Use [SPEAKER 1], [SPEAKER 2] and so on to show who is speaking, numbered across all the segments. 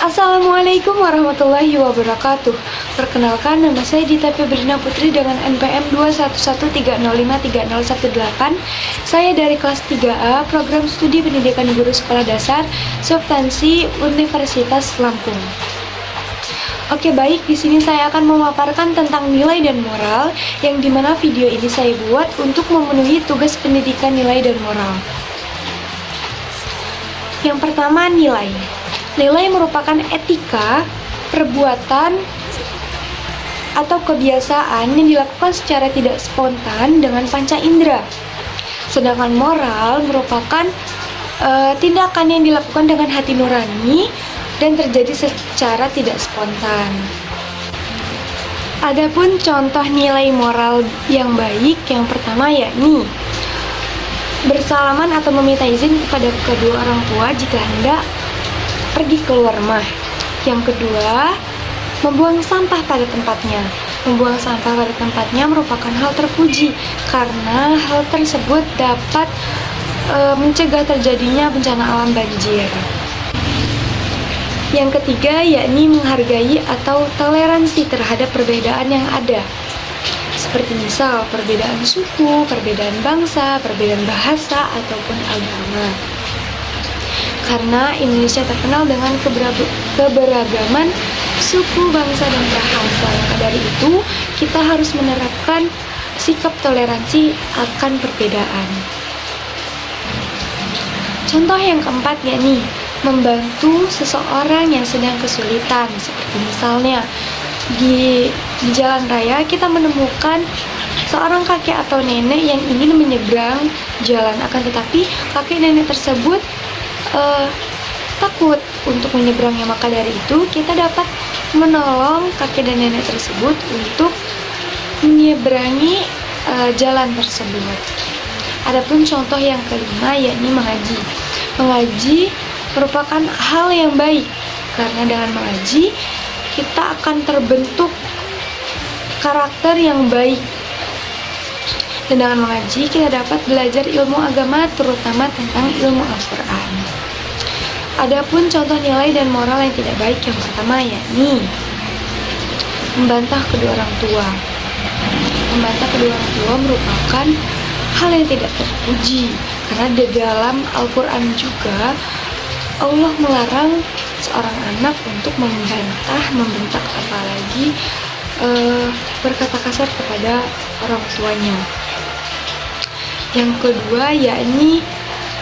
[SPEAKER 1] Assalamualaikum warahmatullahi wabarakatuh. Perkenalkan, nama saya Dita Febrina Putri dengan NPM 21130530118. Saya dari kelas 3A, Program Studi Pendidikan Guru Sekolah Dasar, Substansi Universitas Lampung. Oke, baik, di sini saya akan memaparkan tentang nilai dan moral, yang dimana video ini saya buat untuk memenuhi tugas pendidikan nilai dan moral. Yang pertama, nilai. Nilai merupakan etika, perbuatan, atau kebiasaan yang dilakukan secara tidak spontan dengan panca indera. Sedangkan moral merupakan tindakan yang dilakukan dengan hati nurani dan terjadi secara tidak spontan. Adapun contoh nilai moral yang baik, yang pertama yakni bersalaman atau meminta izin kepada kedua orang tua jika hendak pergi keluar rumah. Yang kedua, membuang sampah pada tempatnya. Membuang sampah pada tempatnya merupakan hal terpuji karena hal tersebut dapat mencegah terjadinya bencana alam banjir. Yang ketiga, yakni menghargai atau toleransi terhadap perbedaan yang ada. Seperti misal perbedaan suku, perbedaan bangsa, perbedaan bahasa, ataupun agama. Karena Indonesia terkenal dengan keberagaman suku, bangsa, dan bahasa. Maka dari itu, kita harus menerapkan sikap toleransi akan perbedaan. Contoh yang keempat yakni membantu seseorang yang sedang kesulitan. Seperti misalnya di jalan raya kita menemukan seorang kakek atau nenek yang ingin menyeberang jalan, akan tetapi kakek nenek tersebut takut untuk menyeberangnya. Maka dari itu kita dapat menolong kakek dan nenek tersebut untuk menyeberangi jalan tersebut. Adapun contoh yang kelima yakni mengaji. Mengaji merupakan hal yang baik karena dengan mengaji kita akan terbentuk karakter yang baik. Dan dengan mengaji kita dapat belajar ilmu agama, terutama tentang ilmu Al-Quran. Adapun contoh nilai dan moral yang tidak baik, yang pertama yakni membantah kedua orang tua. Membantah kedua orang tua merupakan hal yang tidak terpuji, karena di dalam Al-Quran juga Allah melarang seorang anak untuk membentak, apalagi berkata kasar kepada orang tuanya. Yang kedua yakni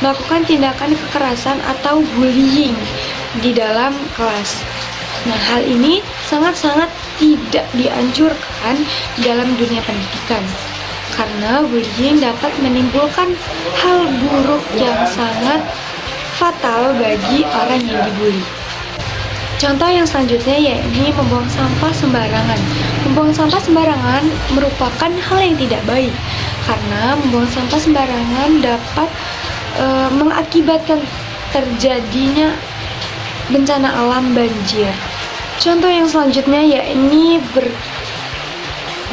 [SPEAKER 1] melakukan tindakan kekerasan atau bullying di dalam kelas. Nah, hal ini sangat-sangat tidak dianjurkan dalam dunia pendidikan, karena bullying dapat menimbulkan hal buruk yang sangat fatal bagi orang yang dibully. Contoh yang selanjutnya yakni membuang sampah sembarangan. Membuang sampah sembarangan merupakan hal yang tidak baik, karena membuang sampah sembarangan dapat mengakibatkan terjadinya bencana alam banjir. Contoh yang selanjutnya yakni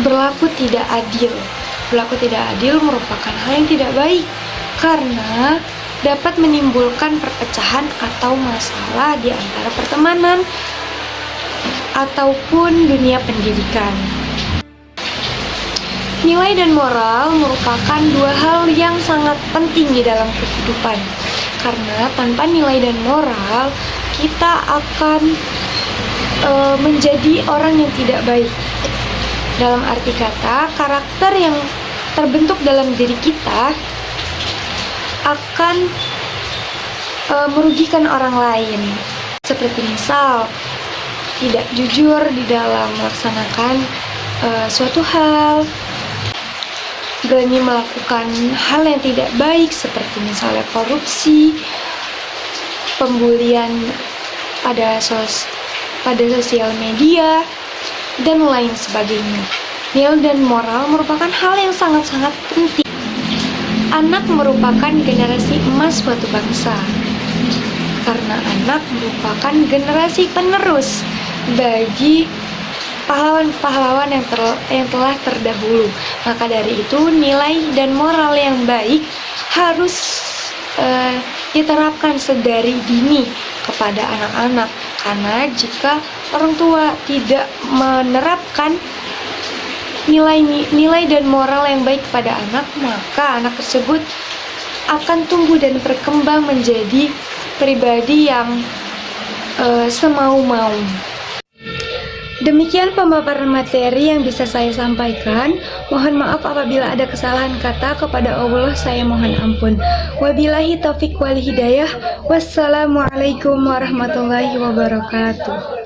[SPEAKER 1] berlaku tidak adil. Berlaku tidak adil merupakan hal yang tidak baik karena dapat menimbulkan perpecahan atau masalah di antara pertemanan ataupun dunia pendidikan. Nilai dan moral merupakan dua hal yang sangat penting di dalam kehidupan, karena tanpa nilai dan moral kita akan menjadi orang yang tidak baik. Dalam arti kata, karakter yang terbentuk dalam diri kita akan merugikan orang lain. Seperti misal tidak jujur di dalam melaksanakan suatu hal, berani melakukan hal yang tidak baik seperti misalnya korupsi, pembulian pada sosial media, dan lain sebagainya. Nilai dan moral merupakan hal yang sangat-sangat penting. Anak merupakan generasi emas suatu bangsa, karena anak merupakan generasi penerus bagi pahlawan-pahlawan yang telah terdahulu. Maka dari itu nilai dan moral yang baik harus diterapkan sedari dini kepada anak-anak. Karena jika orang tua tidak menerapkan nilai dan moral yang baik pada anak, maka anak tersebut akan tumbuh dan berkembang menjadi pribadi yang semau-mau. Demikian pemaparan materi yang bisa saya sampaikan. Mohon maaf apabila ada kesalahan kata. Kepada Allah saya mohon ampun. Wabillahi taufiq wal hidayah. Wassalamualaikum warahmatullahi wabarakatuh.